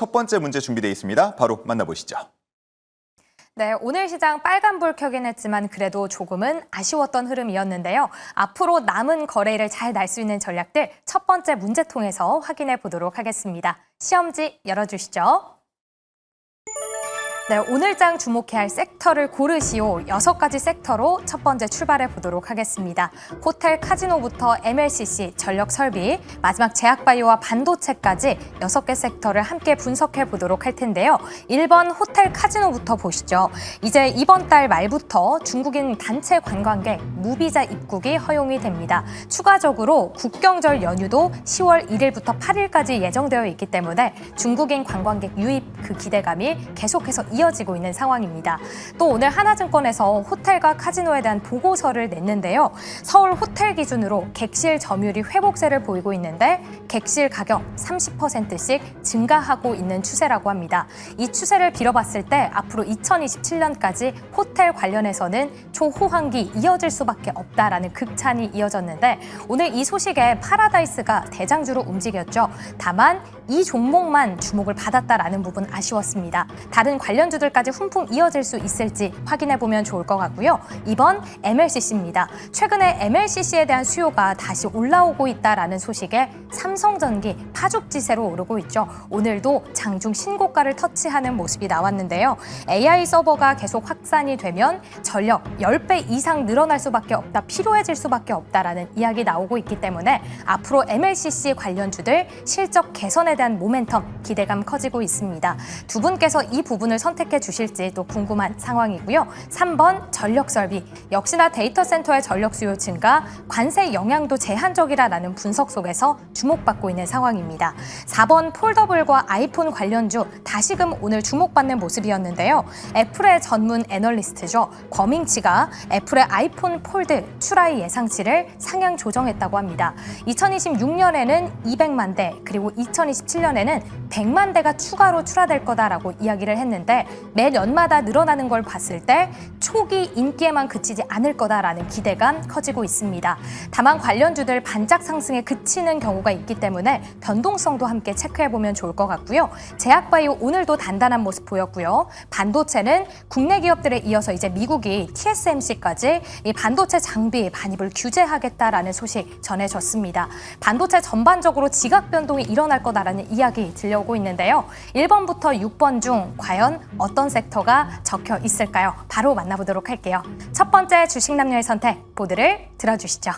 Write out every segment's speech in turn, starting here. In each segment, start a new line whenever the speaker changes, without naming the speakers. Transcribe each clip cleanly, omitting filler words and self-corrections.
첫 번째 문제 준비되어 있습니다. 바로 만나보시죠.
네, 오늘 시장 빨간불 켜긴 했지만 그래도 조금은 아쉬웠던 흐름이었는데요. 앞으로 남은 거래일을 잘 날 수 있는 전략들 첫 번째 문제 통해서 확인해 보도록 하겠습니다. 시험지 열어주시죠. 네, 오늘 장 주목해야 할 섹터를 고르시오. 6가지 섹터로 첫 번째 출발해 보도록 하겠습니다. 호텔, 카지노부터 MLCC, 전력설비, 마지막 제약바이오와 반도체까지 6개 섹터를 함께 분석해 보도록 할 텐데요. 1번 호텔, 카지노부터 보시죠. 이제 이번 달 말부터 중국인 단체 관광객 무비자 입국이 허용이 됩니다. 추가적으로 국경절 연휴도 10월 1일부터 8일까지 예정되어 있기 때문에 중국인 관광객 유입 그 기대감이 계속해서 이어지고 있는 상황입니다. 또 오늘 하나증권에서 호텔과 카지노에 대한 보고서를 냈는데요. 서울 호텔 기준으로 객실 점유율이 회복세를 보이고 있는데 객실 가격 30%씩 증가하고 있는 추세라고 합니다. 이 추세를 빌어봤을 때 앞으로 2027년까지 호텔 관련해서는 초호황기 이어질 수밖에 없다라는 극찬이 이어졌는데 오늘 이 소식에 파라다이스가 대장주로 움직였죠. 다만 이 종목만 주목을 받았다라는 부분 아쉬웠습니다. 다른 관련주들까지 훈풍 이어질 수 있을지 확인해보면 좋을 것 같고요. 2번 MLCC입니다. 최근에 MLCC에 대한 수요가 다시 올라오고 있다라는 소식에 삼성전기 파죽지세로 오르고 있죠. 오늘도 장중 신고가를 터치하는 모습이 나왔는데요. AI 서버가 계속 확산이 되면 전력 10배 이상 늘어날 수밖에 없다, 필요해질 수밖에 없다라는 이야기 나오고 있기 때문에 앞으로 MLCC 관련주들 실적 개선에 대한 모멘텀 기대감 커지고 있습니다. 두 분께서 이 부분을 선택해 주실지 또 궁금한 상황이고요. 3번 전력설비. 역시나 데이터 센터의 전력 수요 증가, 관세 영향도 제한적이라는 분석 속에서 주목받고 있는 상황입니다. 4번 폴더블과 아이폰 관련주 다시금 오늘 주목받는 모습이었는데요. 애플의 전문 애널리스트죠. 거밍치가 애플의 아이폰 폴드 출하의 예상치를 상향 조정했다고 합니다. 2026년에는 200만 대 그리고 2027년에는 100만 대가 추가로 출하될 거다라고 이야기를 했는데 매년마다 늘어나는 걸 봤을 때 초기 인기에만 그치지 않을 거다라는 기대감 커지고 있습니다. 다만 관련주들 반짝 상승에 그치는 경우가 있기 때문에 변동성도 함께 체크해보면 좋을 것 같고요. 제약바이오 오늘도 단단한 모습 보였고요. 반도체는 국내 기업들에 이어서 이제 미국이 TSMC까지 이 반도체 장비 반입을 규제하겠다라는 소식 전해졌습니다. 반도체 전반적으로 지각 변동이 일어날 거다라는 이야기 들려오고 있는데요. 1번부터 6번 중 과연 어떤 섹터가 적혀 있을까요? 바로 만나보도록 할게요. 첫 번째 주식 남녀의 선택 보드를 들어주시죠.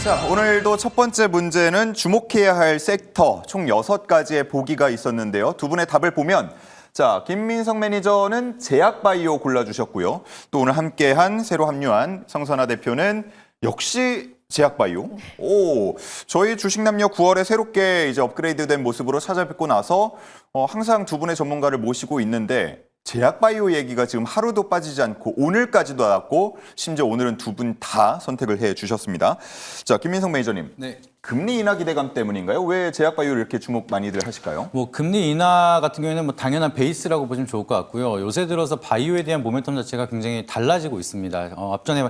자, 오늘도 첫 번째 문제는 주목해야 할 섹터 총 6가지의 보기가 있었는데요. 두 분의 답을 보면 자, 김민석 매니저는 제약바이오 골라주셨고요. 또 오늘 함께한 새로 합류한 성선아 대표는 역시 제약바이오. 오, 저희 주식남녀 9월에 새롭게 이제 업그레이드된 모습으로 찾아뵙고 나서 항상 두 분의 전문가를 모시고 있는데 제약바이오 얘기가 지금 하루도 빠지지 않고 오늘까지도 나왔고 심지어 오늘은 두 분 다 선택을 해 주셨습니다. 자, 김민석 매니저님.
네.
금리 인하 기대감 때문인가요? 왜 제약바이오를 이렇게 주목 많이들 하실까요?
뭐 금리 인하 같은 경우에는 뭐 당연한 베이스라고 보시면 좋을 것 같고요. 요새 들어서 바이오에 대한 모멘텀 자체가 굉장히 달라지고 있습니다. 앞전에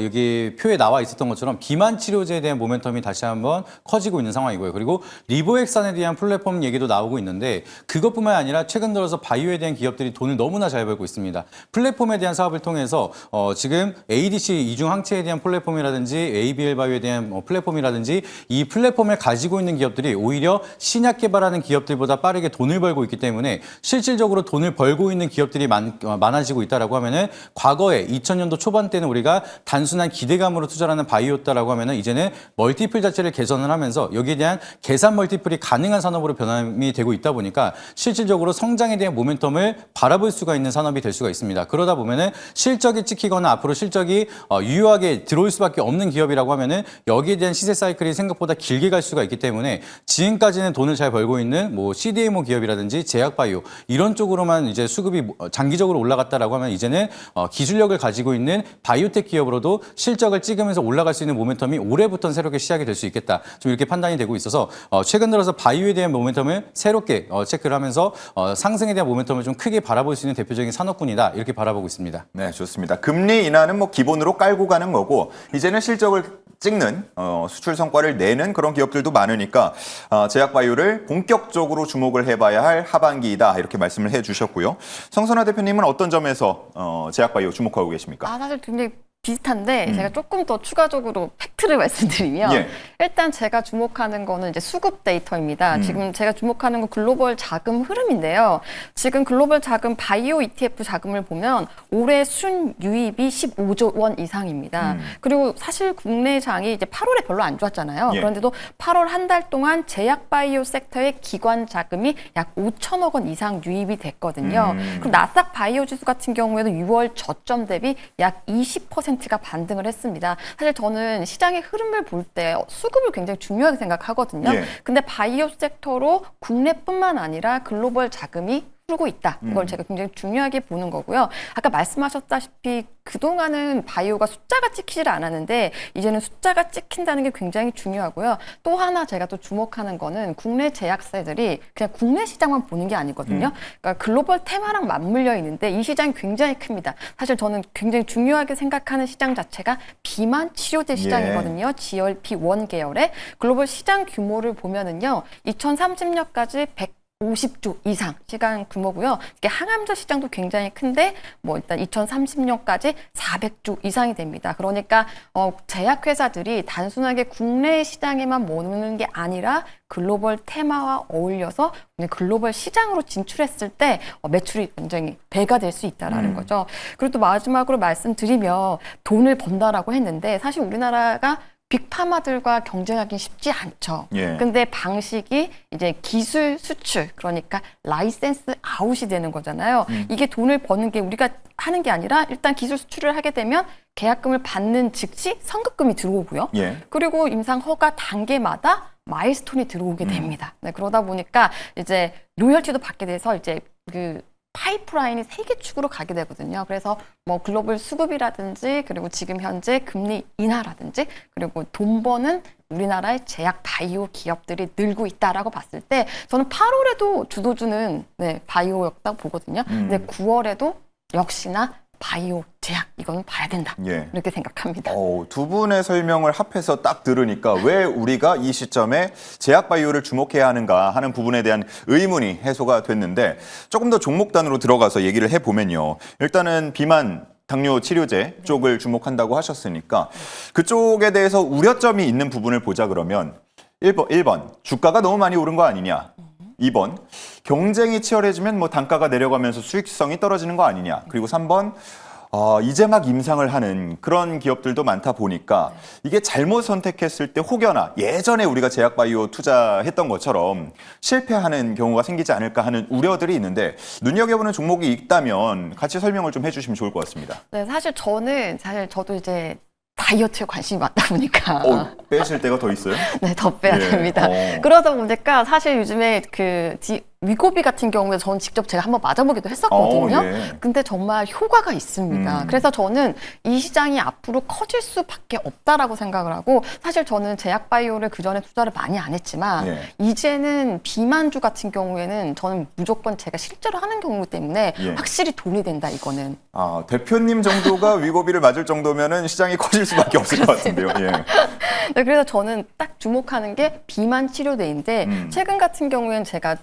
여기 표에 나와 있었던 것처럼 비만 치료제에 대한 모멘텀이 다시 한번 커지고 있는 상황이고요. 그리고 리보엑산에 대한 플랫폼 얘기도 나오고 있는데 그것뿐만 아니라 최근 들어서 바이오에 대한 기업들이 돈을 너무나 잘 벌고 있습니다. 플랫폼에 대한 사업을 통해서 지금 ADC 이중 항체에 대한 플랫폼이라든지 ABL 바이오에 대한 플랫폼이라든지 이 플랫폼을 가지고 있는 기업들이 오히려 신약 개발하는 기업들보다 빠르게 돈을 벌고 있기 때문에 실질적으로 돈을 벌고 있는 기업들이 많아지고 있다라고 하면은 과거에 2000년도 초반 때는 우리가 단순한 기대감으로 투자하는 바이오였다라고 하면은 이제는 멀티플 자체를 개선을 하면서 여기에 대한 계산 멀티플이 가능한 산업으로 변함이 되고 있다 보니까 실질적으로 성장에 대한 모멘텀을 바라볼 수가 있는 산업이 될 수가 있습니다. 그러다 보면은 실적이 찍히거나 앞으로 실적이 유효하게 들어올 수밖에 없는 기업이라고 하면은 여기에 대한 시세 사이클이 생각보다 길게 갈 수가 있기 때문에 지금까지는 돈을 잘 벌고 있는 뭐 CDMO 기업이라든지 제약바이오 이런 쪽으로만 이제 수급이 장기적으로 올라갔다라고 하면 이제는 기술력을 가지고 있는 바이오텍 기업으로도 실적을 찍으면서 올라갈 수 있는 모멘텀이 올해부터 새롭게 시작이 될 수 있겠다. 좀 이렇게 판단이 되고 있어서 최근 들어서 바이오에 대한 모멘텀을 새롭게 체크를 하면서 상승에 대한 모멘텀을 좀 크게 바라볼 수 있는 대표적인 산업군이다. 이렇게 바라보고 있습니다.
네, 좋습니다. 금리 인하는 뭐 기본으로 깔고 가는 거고 이제는 실적을 찍는 수출 성과를 내는 그런 기업들도 많으니까 제약바이오를 본격적으로 주목을 해봐야 할 하반기이다 이렇게 말씀을 해주셨고요. 성선아 대표님은 어떤 점에서 제약바이오 주목하고 계십니까?
사실 굉장히 비슷한데 제가 조금 더 추가적으로 팩트를 말씀드리면
예.
일단 제가 주목하는 거는 이제 수급 데이터입니다. 지금 제가 주목하는 건 글로벌 자금 흐름인데요. 지금 글로벌 자금 바이오 ETF 자금을 보면 올해 순유입이 15조 원 이상입니다. 그리고 사실 국내 장이 이제 8월에 별로 안 좋았잖아요.
예.
그런데도 8월 한 달 동안 제약 바이오 섹터의 기관 자금이 약 5천억 원 이상 유입이 됐거든요. 그럼 나스닥 바이오 지수 같은 경우에는 6월 저점 대비 약 20%가 반등을 했습니다. 사실 저는 시장의 흐름을 볼 때 수급을 굉장히 중요하게 생각하거든요.
예.
근데 바이오 섹터로 국내뿐만 아니라 글로벌 자금이 흐르고 있다. 이걸 제가 굉장히 중요하게 보는 거고요. 아까 말씀하셨다시피 그동안은 바이오가 숫자가 찍히질 않았는데 이제는 숫자가 찍힌다는 게 굉장히 중요하고요. 또 하나 제가 또 주목하는 거는 국내 제약사들이 그냥 국내 시장만 보는 게 아니거든요. 그러니까 글로벌 테마랑 맞물려 있는데 이 시장이 굉장히 큽니다. 사실 저는 굉장히 중요하게 생각하는 시장 자체가 비만 치료제 시장이거든요. GLP-1 계열의 글로벌 시장 규모를 보면은요. 2030년까지 50조 이상 시간 규모고요. 이게 항암제 시장도 굉장히 큰데 뭐 일단 2030년까지 400조 이상이 됩니다. 그러니까 제약회사들이 단순하게 국내 시장에만 머무는 게 아니라 글로벌 테마와 어울려서 글로벌 시장으로 진출했을 때 매출이 굉장히 배가 될 수 있다라는 거죠. 그리고 또 마지막으로 말씀드리면 돈을 번다라고 했는데 사실 우리나라가 빅파마들과 경쟁하기 쉽지 않죠.
예.
근데 방식이 이제 기술 수출, 그러니까 라이센스 아웃이 되는 거잖아요. 이게 돈을 버는 게 우리가 하는 게 아니라 일단 기술 수출을 하게 되면 계약금을 받는 즉시 선급금이 들어오고요.
예.
그리고 임상 허가 단계마다 마일스톤이 들어오게 됩니다. 네, 그러다 보니까 이제 로열티도 받게 돼서 이제 그 파이프라인이 3개 축으로 가게 되거든요. 그래서 뭐 글로벌 수급이라든지 그리고 지금 현재 금리 인하라든지 그리고 돈 버는 우리나라의 제약 바이오 기업들이 늘고 있다라고 봤을 때 저는 8월에도 주도주는 바이오였다고 보거든요. 근데 9월에도 역시나 바이오 제약 이거는 봐야 된다.
예.
이렇게 생각합니다.
두 분의 설명을 합해서 딱 들으니까 왜 우리가 이 시점에 제약 바이오를 주목해야 하는가 하는 부분에 대한 의문이 해소가 됐는데 조금 더 종목단으로 들어가서 얘기를 해보면요. 일단은 비만 당뇨 치료제 쪽을 주목한다고 하셨으니까 그쪽에 대해서 우려점이 있는 부분을 보자 그러면 1번 주가가 너무 많이 오른 거 아니냐. 2번 경쟁이 치열해지면 뭐 단가가 내려가면서 수익성이 떨어지는 거 아니냐. 그리고 3번 이제 막 임상을 하는 그런 기업들도 많다 보니까 이게 잘못 선택했을 때 혹여나 예전에 우리가 제약바이오 투자했던 것처럼 실패하는 경우가 생기지 않을까 하는 우려들이 있는데 눈여겨보는 종목이 있다면 같이 설명을 좀 해주시면 좋을 것 같습니다.
네, 사실 저도 이제 다이어트에 관심이 많다 보니까
빼실 때가 더 있어요?
네, 더 빼야
예.
됩니다. 그러다 보니까 사실 요즘에 위고비 같은 경우에 저는 직접 제가 한번 맞아보기도 했었거든요.
예.
근데 정말 효과가 있습니다. 그래서 저는 이 시장이 앞으로 커질 수밖에 없다라고 생각을 하고 사실 저는 제약바이오를 그전에 투자를 많이 안 했지만
예.
이제는 비만주 같은 경우에는 저는 무조건 제가 실제로 하는 경우 때문에
예.
확실히 돈이 된다 이거는.
대표님 정도가 위고비를 맞을 정도면은 시장이 커질 수밖에 없을 것 같은데요. 예.
네, 그래서 저는 딱 주목하는 게 비만 치료제인데 최근 같은 경우에는 제가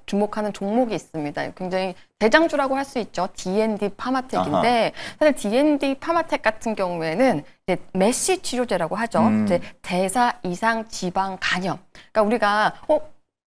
주목하는 종목이 있습니다. 굉장히 대장주라고 할 수 있죠. D&D 파마텍인데 사실 D&D 파마텍 같은 경우에는 이제 메시 치료제라고 하죠. 이제 대사 이상 지방 간염. 그러니까 우리가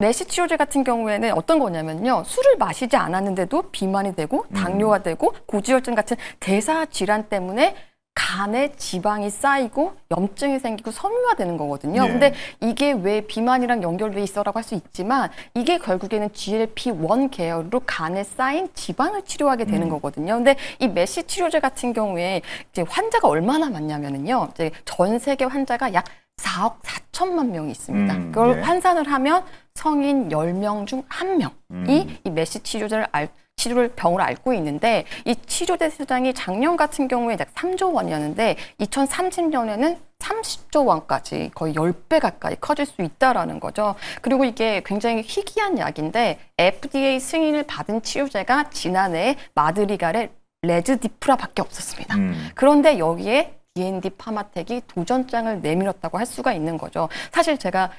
메시 치료제 같은 경우에는 어떤 거냐면요. 술을 마시지 않았는데도 비만이 되고 당뇨가 되고 고지혈증 같은 대사 질환 때문에 간에 지방이 쌓이고 염증이 생기고 섬유화되는 거거든요.
예.
근데 이게 왜 비만이랑 연결돼 있어라고 할 수 있지만 이게 결국에는 GLP-1 계열로 간에 쌓인 지방을 치료하게 되는 거거든요. 근데 이 메시 치료제 같은 경우에 이제 환자가 얼마나 많냐면은요. 이제 전 세계 환자가 약 4억 4천만 명이 있습니다. 그걸
예.
환산을 하면 성인 10명 중 1명이 이 메시 치료를 병으로 앓고 있는데 이 치료제 시장이 작년 같은 경우에 약 3조 원이었는데 2030년에는 30조 원까지 거의 10배 가까이 커질 수 있다라는 거죠. 그리고 이게 굉장히 희귀한 약인데 FDA 승인을 받은 치료제가 지난해 마드리갈의 레즈디프라밖에 없었습니다. 그런데 여기에 D&D 파마텍이 도전장을 내밀었다고 할 수가 있는 거죠. 사실 제가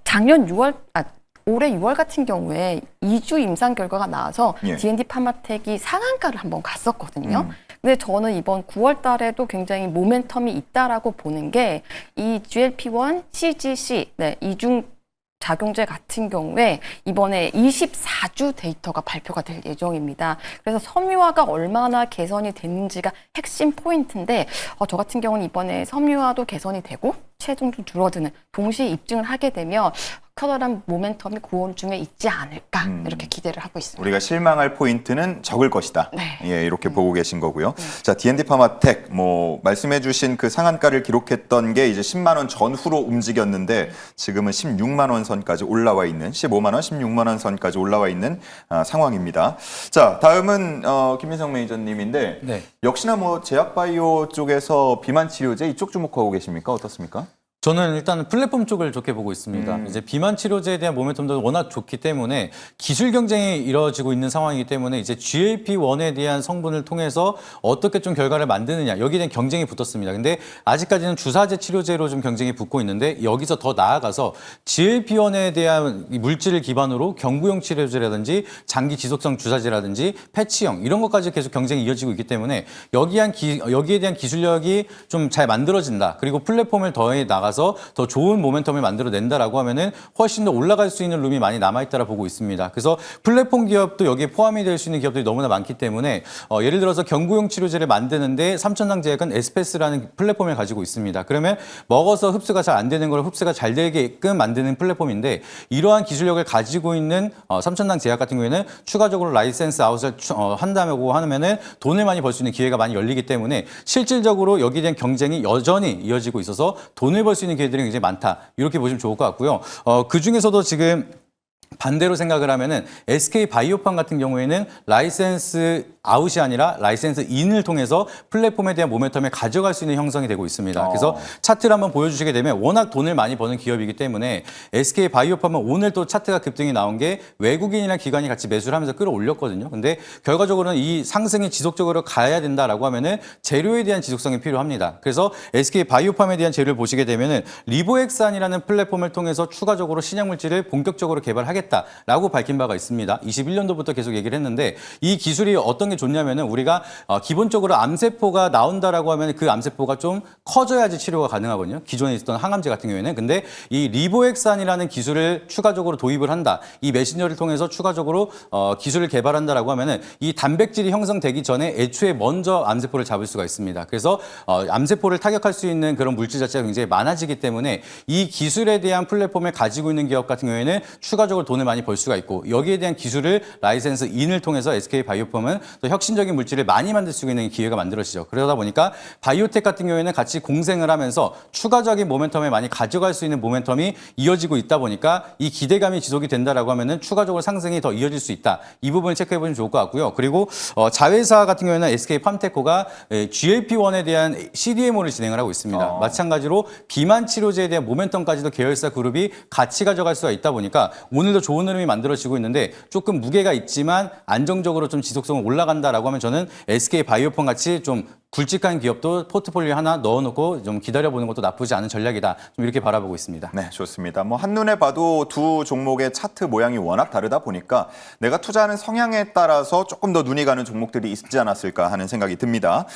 작년 6월, 올해 6월 같은 경우에 2주 임상 결과가 나와서
예.
D&D 파마텍이 상한가를 한번 갔었거든요. 근데 저는 이번 9월 달에도 굉장히 모멘텀이 있다라고 보는 게 이 GLP-1, CGC, 이중 작용제 같은 경우에 이번에 24주 데이터가 발표가 될 예정입니다. 그래서 섬유화가 얼마나 개선이 되는지가 핵심 포인트인데 저 같은 경우는 이번에 섬유화도 개선이 되고 체중도 줄어드는 동시에 입증을 하게 되면 커다란 모멘텀이 9월쯤에 있지 않을까 이렇게 기대를 하고 있습니다.
우리가 실망할 포인트는 적을 것이다.
네.
예, 이렇게 보고 계신 거고요. 자, D&D 파마텍 말씀해주신 그 상한가를 기록했던 게 이제 10만 원 전후로 움직였는데 지금은 16만 원 선까지 올라와 있는 15만 원, 16만 원 선까지 올라와 있는 상황입니다. 자, 다음은 김민성 매니저님인데
네.
역시나 제약바이오 쪽에서 비만 치료제 이쪽 주목하고 계십니까? 어떻습니까?
저는 일단 플랫폼 쪽을 좋게 보고 있습니다. 이제 비만 치료제에 대한 모멘텀도 워낙 좋기 때문에 기술 경쟁이 이루어지고 있는 상황이기 때문에 이제 GLP-1에 대한 성분을 통해서 어떻게 좀 결과를 만드느냐 여기에 대한 경쟁이 붙었습니다. 근데 아직까지는 주사제 치료제로 좀 경쟁이 붙고 있는데 여기서 더 나아가서 GLP-1에 대한 이 물질을 기반으로 경구용 치료제라든지 장기 지속성 주사제라든지 패치형 이런 것까지 계속 경쟁이 이어지고 있기 때문에 여기에 대한 기술력이 좀 잘 만들어진다. 그리고 플랫폼을 더해 나가서 더 좋은 모멘텀을 만들어낸다라고 하면은 훨씬 더 올라갈 수 있는 룸이 많이 남아있다라 보고 있습니다. 그래서 플랫폼 기업도 여기에 포함이 될 수 있는 기업들이 너무나 많기 때문에 예를 들어서 경구용 치료제를 만드는데 삼천당 제약은 에스페스라는 플랫폼을 가지고 있습니다. 그러면 먹어서 흡수가 잘 안 되는 걸 흡수가 잘 되게끔 만드는 플랫폼인데 이러한 기술력을 가지고 있는 삼천당 제약 같은 경우에는 추가적으로 라이센스 아웃을 한다고 하면은 돈을 많이 벌 수 있는 기회가 많이 열리기 때문에 실질적으로 여기에 대한 경쟁이 여전히 이어지고 있어서 돈을 벌 수 있는 기회들이 굉장히 많다. 이렇게 보시면 좋을 것 같고요. 그중에서도 지금 반대로 생각을 하면은 SK 바이오팜 같은 경우에는 라이센스 아웃이 아니라 라이센스 인을 통해서 플랫폼에 대한 모멘텀을 가져갈 수 있는 형성이 되고 있습니다. 그래서 차트를 한번 보여주시게 되면 워낙 돈을 많이 버는 기업이기 때문에 SK 바이오팜은 오늘 또 차트가 급등이 나온 게 외국인이랑 기관이 같이 매수를 하면서 끌어올렸거든요. 근데 결과적으로는 이 상승이 지속적으로 가야 된다라고 하면은 재료에 대한 지속성이 필요합니다. 그래서 SK 바이오팜에 대한 재료를 보시게 되면은 리보엑산이라는 플랫폼을 통해서 추가적으로 신약 물질을 본격적으로 개발하겠다라고 밝힌 바가 있습니다. 21년도부터 계속 얘기를 했는데 이 기술이 어떤 게 좋냐면은 우리가 기본적으로 암세포가 나온다라고 하면 그 암세포가 좀 커져야지 치료가 가능하거든요. 기존에 있었던 항암제 같은 경우에는. 근데 이 리보엑산이라는 기술을 추가적으로 도입을 한다. 이 메신저를 통해서 추가적으로 기술을 개발한다라고 하면은 이 단백질이 형성되기 전에 애초에 먼저 암세포를 잡을 수가 있습니다. 그래서 암세포를 타격할 수 있는 그런 물질 자체가 굉장히 많아지기 때문에 이 기술에 대한 플랫폼을 가지고 있는 기업 같은 경우에는 추가적으로 돈을 많이 벌 수가 있고 여기에 대한 기술을 라이센스 인을 통해서 SK 바이오팜은 또 혁신적인 물질을 많이 만들 수 있는 기회가 만들어지죠. 그러다 보니까 바이오텍 같은 경우에는 같이 공생을 하면서 추가적인 모멘텀을 많이 가져갈 수 있는 모멘텀이 이어지고 있다 보니까 이 기대감이 지속이 된다라고 하면은 추가적으로 상승이 더 이어질 수 있다. 이 부분을 체크해 보시면 좋을 것 같고요. 그리고 자회사 같은 경우에는 SK 팜테코가 GLP-1에 대한 CDMO를 진행을 하고 있습니다. 마찬가지로 비만 치료제에 대한 모멘텀까지도 계열사 그룹이 같이 가져갈 수가 있다 보니까 오늘도 좋은 흐름이 만들어지고 있는데 조금 무게가 있지만 안정적으로 좀 지속성은 올라간다라고 하면 저는 SK 바이오팜 같이 좀 굵직한 기업도 포트폴리오에 하나 넣어놓고 좀 기다려보는 것도 나쁘지 않은 전략이다. 좀 이렇게 바라보고 있습니다.
네, 좋습니다. 한눈에 봐도 두 종목의 차트 모양이 워낙 다르다 보니까 내가 투자하는 성향에 따라서 조금 더 눈이 가는 종목들이 있지 않았을까 하는 생각이 듭니다.